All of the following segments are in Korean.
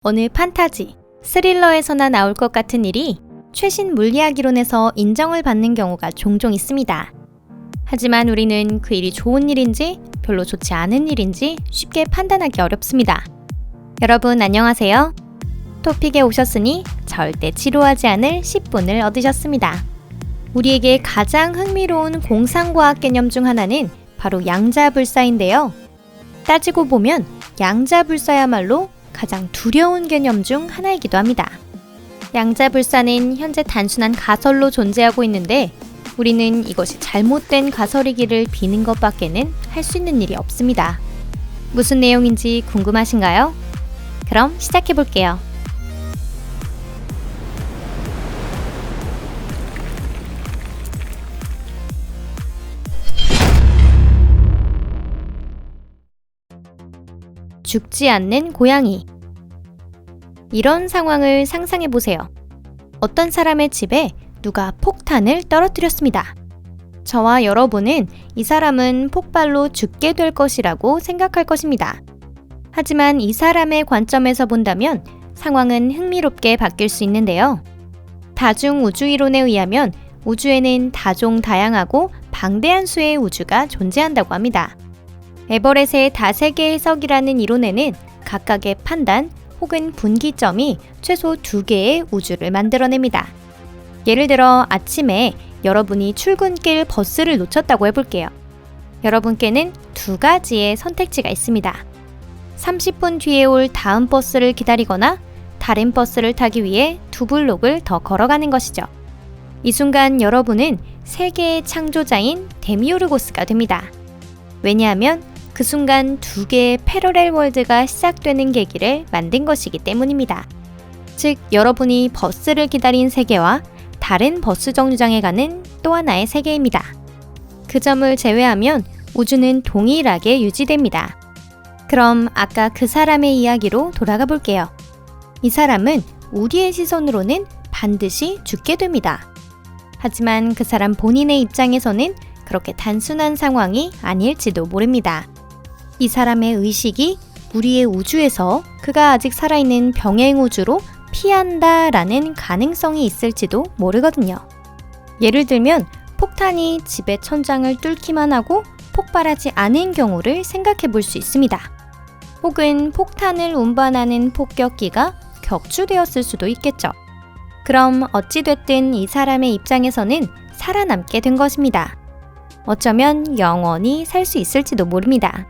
어느 판타지, 스릴러에서나 나올 것 같은 일이 최신 물리학 이론에서 인정을 받는 경우가 종종 있습니다. 하지만 우리는 그 일이 좋은 일인지 별로 좋지 않은 일인지 쉽게 판단하기 어렵습니다. 여러분 안녕하세요. 토픽에 오셨으니 절대 지루하지 않을 10분을 얻으셨습니다. 우리에게 가장 흥미로운 공상과학 개념 중 하나는 바로 양자불사인데요. 따지고 보면 양자불사야말로 가장 두려운 개념 중 하나이기도 합니다. 양자불사는 현재 단순한 가설로 존재하고 있는데 우리는 이것이 잘못된 가설이기를 비는 것밖에는 할 수 있는 일이 없습니다. 무슨 내용인지 궁금하신가요? 그럼 시작해 볼게요. 죽지 않는 고양이. 이런 상황을 상상해 보세요. 어떤 사람의 집에 누가 폭탄을 떨어뜨렸습니다. 저와 여러분은 이 사람은 폭발로 죽게 될 것이라고 생각할 것입니다. 하지만 이 사람의 관점에서 본다면 상황은 흥미롭게 바뀔 수 있는데요. 다중우주이론에 의하면 우주에는 다종다양하고 방대한 수의 우주가 존재한다고 합니다. 에버렛의 다세계 해석이라는 이론에는 각각의 판단 혹은 분기점이 최소 2개의 우주를 만들어냅니다. 예를 들어 아침에 여러분이 출근길 버스를 놓쳤다고 해볼게요. 여러분께는 2가지의 선택지가 있습니다. 30분 뒤에 올 다음 버스를 기다리거나 다른 버스를 타기 위해 2블록을 더 걸어가는 것이죠. 이 순간 여러분은 세계의 창조자인 데미오르고스가 됩니다. 왜냐하면 그 순간 2개의 패러렐 월드가 시작되는 계기를 만든 것이기 때문입니다. 즉, 여러분이 버스를 기다린 세계와 다른 버스 정류장에 가는 또 하나의 세계입니다. 그 점을 제외하면 우주는 동일하게 유지됩니다. 그럼 아까 그 사람의 이야기로 돌아가 볼게요. 이 사람은 우리의 시선으로는 반드시 죽게 됩니다. 하지만 그 사람 본인의 입장에서는 그렇게 단순한 상황이 아닐지도 모릅니다. 이 사람의 의식이 우리의 우주에서 그가 아직 살아있는 병행우주로 피한다라는 가능성이 있을지도 모르거든요. 예를 들면 폭탄이 집의 천장을 뚫기만 하고 폭발하지 않은 경우를 생각해 볼 수 있습니다. 혹은 폭탄을 운반하는 폭격기가 격추되었을 수도 있겠죠. 그럼 어찌됐든 이 사람의 입장에서는 살아남게 된 것입니다. 어쩌면 영원히 살 수 있을지도 모릅니다.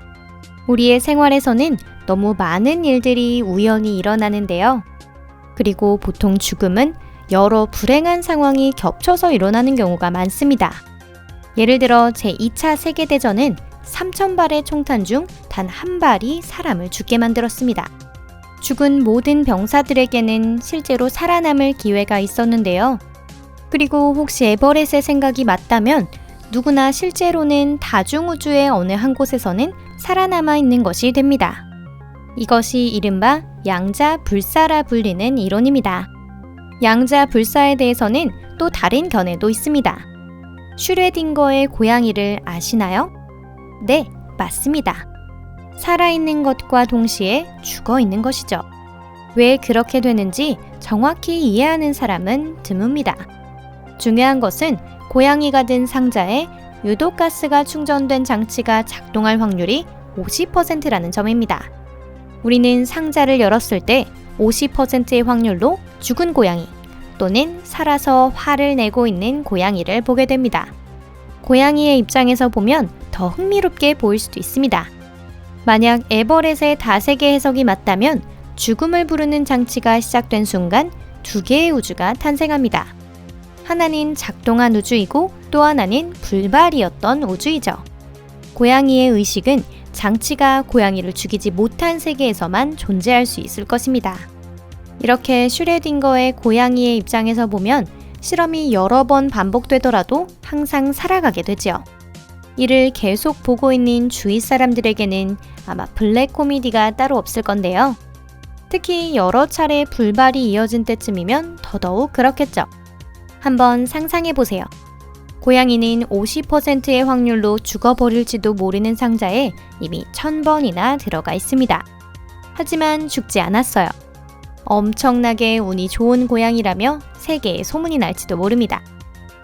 우리의 생활에서는 너무 많은 일들이 우연히 일어나는데요. 그리고 보통 죽음은 여러 불행한 상황이 겹쳐서 일어나는 경우가 많습니다. 예를 들어 제2차 세계대전은 3,000발의 총탄 중 단 1발이 사람을 죽게 만들었습니다. 죽은 모든 병사들에게는 실제로 살아남을 기회가 있었는데요. 그리고 혹시 에버렛의 생각이 맞다면 누구나 실제로는 다중우주의 어느 한 곳에서는 살아남아 있는 것이 됩니다. 이것이 이른바 양자불사라 불리는 이론입니다. 양자불사에 대해서는 또 다른 견해도 있습니다. 슈레딩거의 고양이를 아시나요? 네, 맞습니다. 살아있는 것과 동시에 죽어있는 것이죠. 왜 그렇게 되는지 정확히 이해하는 사람은 드뭅니다. 중요한 것은 고양이가 든 상자에 유독가스가 충전된 장치가 작동할 확률이 50%라는 점입니다. 우리는 상자를 열었을 때 50%의 확률로 죽은 고양이 또는 살아서 화를 내고 있는 고양이를 보게 됩니다. 고양이의 입장에서 보면 더 흥미롭게 보일 수도 있습니다. 만약 에버렛의 다세계 해석이 맞다면 죽음을 부르는 장치가 시작된 순간 2개의 우주가 탄생합니다. 하나는 작동한 우주이고 또 하나는 불발이었던 우주이죠. 고양이의 의식은 장치가 고양이를 죽이지 못한 세계에서만 존재할 수 있을 것입니다. 이렇게 슈레딩거의 고양이의 입장에서 보면 실험이 여러 번 반복되더라도 항상 살아가게 되죠. 이를 계속 보고 있는 주위 사람들에게는 아마 블랙 코미디가 따로 없을 건데요. 특히 여러 차례 불발이 이어진 때쯤이면 더더욱 그렇겠죠. 한번 상상해 보세요. 고양이는 50%의 확률로 죽어버릴지도 모르는 상자에 이미 1000번이나 들어가 있습니다. 하지만 죽지 않았어요. 엄청나게 운이 좋은 고양이라며 세계에 소문이 날지도 모릅니다.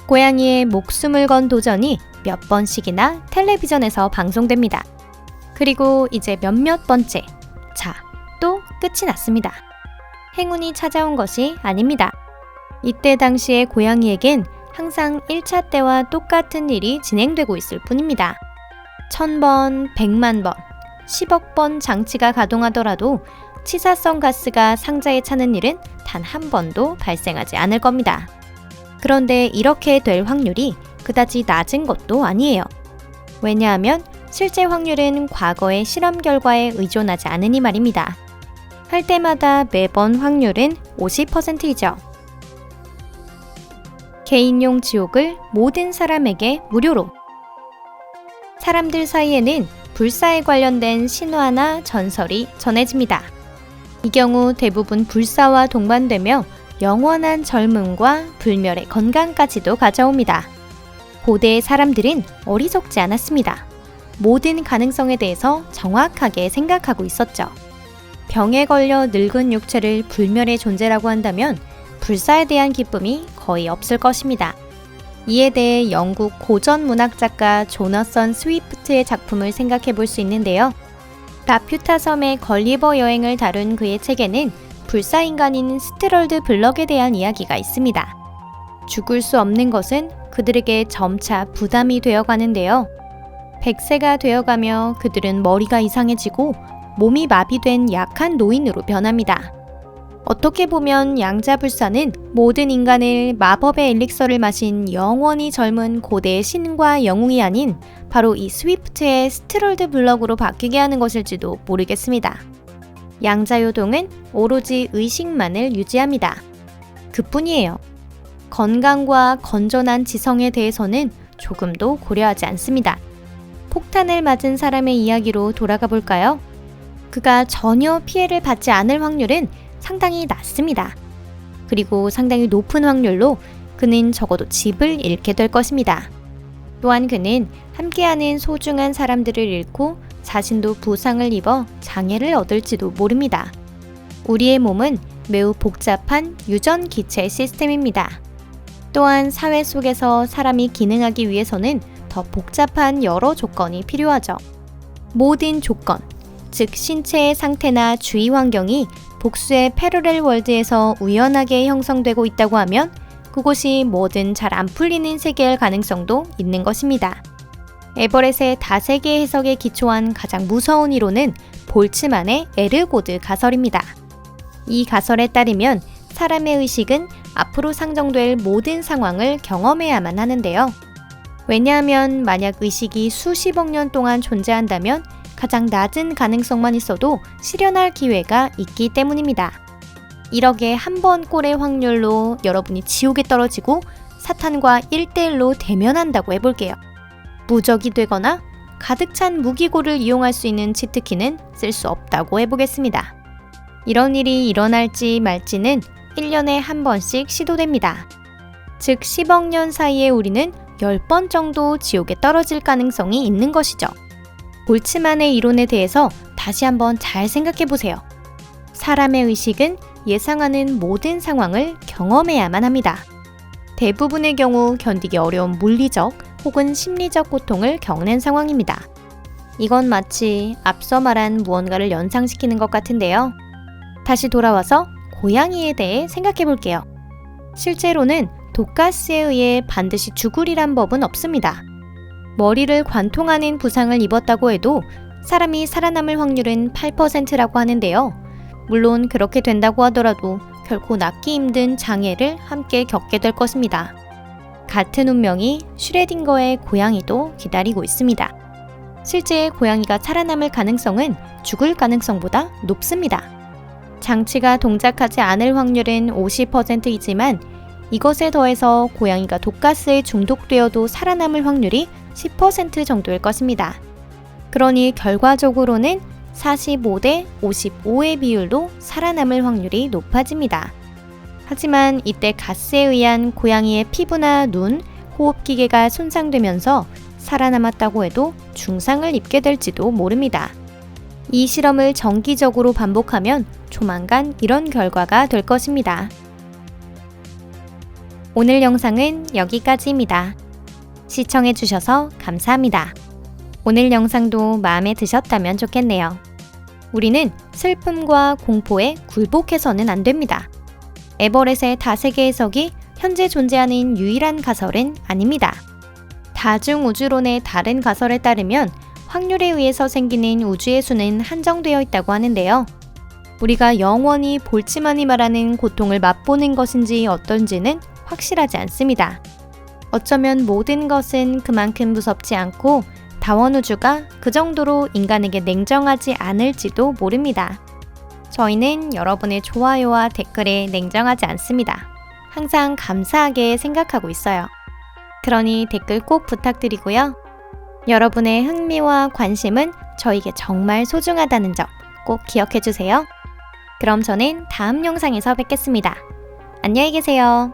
고양이의 목숨을 건 도전이 몇 번씩이나 텔레비전에서 방송됩니다. 그리고 이제 몇몇 번째, 자, 또 끝이 났습니다. 행운이 찾아온 것이 아닙니다. 이때 당시의 고양이에겐 항상 1차 때와 똑같은 일이 진행되고 있을 뿐입니다. 1000번, 100만 번, 10억 번 장치가 가동하더라도 치사성 가스가 상자에 차는 일은 단 한 번도 발생하지 않을 겁니다. 그런데 이렇게 될 확률이 그다지 낮은 것도 아니에요. 왜냐하면 실제 확률은 과거의 실험 결과에 의존하지 않으니 말입니다. 할 때마다 매번 확률은 50%이죠. 개인용 지옥을 모든 사람에게 무료로. 사람들 사이에는 불사에 관련된 신화나 전설이 전해집니다. 이 경우 대부분 불사와 동반되며 영원한 젊음과 불멸의 건강까지도 가져옵니다. 고대의 사람들은 어리석지 않았습니다. 모든 가능성에 대해서 정확하게 생각하고 있었죠. 병에 걸려 늙은 육체를 불멸의 존재라고 한다면 불사에 대한 기쁨이 거의 없을 것입니다. 이에 대해 영국 고전 문학 작가 조너선 스위프트의 작품을 생각해 볼 수 있는데요. 라퓨타 섬의 걸리버 여행을 다룬 그의 책에는 불사인간인 스트럴드 블럭에 대한 이야기가 있습니다. 죽을 수 없는 것은 그들에게 점차 부담이 되어 가는데요. 100세가 되어가며 그들은 머리가 이상해지고 몸이 마비된 약한 노인으로 변합니다. 어떻게 보면 양자불사는 모든 인간을 마법의 엘릭서를 마신 영원히 젊은 고대의 신과 영웅이 아닌 바로 이 스위프트의 스트롤드 블럭으로 바뀌게 하는 것일지도 모르겠습니다. 양자요동은 오로지 의식만을 유지합니다. 그뿐이에요. 건강과 건전한 지성에 대해서는 조금도 고려하지 않습니다. 폭탄을 맞은 사람의 이야기로 돌아가 볼까요? 그가 전혀 피해를 받지 않을 확률은 상당히 낮습니다. 그리고 상당히 높은 확률로 그는 적어도 집을 잃게 될 것입니다. 또한 그는 함께하는 소중한 사람들을 잃고 자신도 부상을 입어 장애를 얻을지도 모릅니다. 우리의 몸은 매우 복잡한 유전 기체 시스템입니다. 또한 사회 속에서 사람이 기능하기 위해서는 더 복잡한 여러 조건이 필요하죠. 모든 조건, 즉 신체의 상태나 주위 환경이 복수의 패러렐 월드에서 우연하게 형성되고 있다고 하면 그곳이 뭐든 잘 안 풀리는 세계일 가능성도 있는 것입니다. 에버렛의 다세계 해석에 기초한 가장 무서운 이론은 볼츠만의 에르고드 가설입니다. 이 가설에 따르면 사람의 의식은 앞으로 상정될 모든 상황을 경험해야만 하는데요. 왜냐하면 만약 의식이 수십억 년 동안 존재한다면 가장 낮은 가능성만 있어도 실현할 기회가 있기 때문입니다. 1억에 한 번 꼴의 확률로 여러분이 지옥에 떨어지고 사탄과 1대1로 대면한다고 해볼게요. 무적이 되거나 가득 찬 무기고를 이용할 수 있는 치트키는 쓸 수 없다고 해보겠습니다. 이런 일이 일어날지 말지는 1년에 한 번씩 시도됩니다. 즉 10억 년 사이에 우리는 10번 정도 지옥에 떨어질 가능성이 있는 것이죠. 볼츠만의 이론에 대해서 다시 한번 잘 생각해 보세요. 사람의 의식은 예상하는 모든 상황을 경험해야만 합니다. 대부분의 경우 견디기 어려운 물리적 혹은 심리적 고통을 겪는 상황입니다. 이건 마치 앞서 말한 무언가를 연상시키는 것 같은데요. 다시 돌아와서 고양이에 대해 생각해 볼게요. 실제로는 독가스에 의해 반드시 죽으리란 법은 없습니다. 머리를 관통하는 부상을 입었다고 해도 사람이 살아남을 확률은 8%라고 하는데요. 물론 그렇게 된다고 하더라도 결코 낫기 힘든 장애를 함께 겪게 될 것입니다. 같은 운명이 슈레딩거의 고양이도 기다리고 있습니다. 실제 고양이가 살아남을 가능성은 죽을 가능성보다 높습니다. 장치가 동작하지 않을 확률은 50%이지만 이것에 더해서 고양이가 독가스에 중독되어도 살아남을 확률이 10% 정도일 것입니다. 그러니 결과적으로는 45대 55의 비율로 살아남을 확률이 높아집니다. 하지만 이때 가스에 의한 고양이의 피부나 눈, 호흡기계가 손상되면서 살아남았다고 해도 중상을 입게 될지도 모릅니다. 이 실험을 정기적으로 반복하면 조만간 이런 결과가 될 것입니다. 오늘 영상은 여기까지입니다. 시청해주셔서 감사합니다. 오늘 영상도 마음에 드셨다면 좋겠네요. 우리는 슬픔과 공포에 굴복해서는 안 됩니다. 에버렛의 다세계 해석이 현재 존재하는 유일한 가설은 아닙니다. 다중우주론의 다른 가설에 따르면 확률에 의해서 생기는 우주의 수는 한정되어 있다고 하는데요. 우리가 영원히 볼지만이 말하는 고통을 맛보는 것인지 어떤지는 확실하지 않습니다. 어쩌면 모든 것은 그만큼 무섭지 않고 다원우주가 그 정도로 인간에게 냉정하지 않을지도 모릅니다. 저희는 여러분의 좋아요와 댓글에 냉정하지 않습니다. 항상 감사하게 생각하고 있어요. 그러니 댓글 꼭 부탁드리고요. 여러분의 흥미와 관심은 저에게 정말 소중하다는 점 꼭 기억해 주세요. 그럼 저는 다음 영상에서 뵙겠습니다. 안녕히 계세요.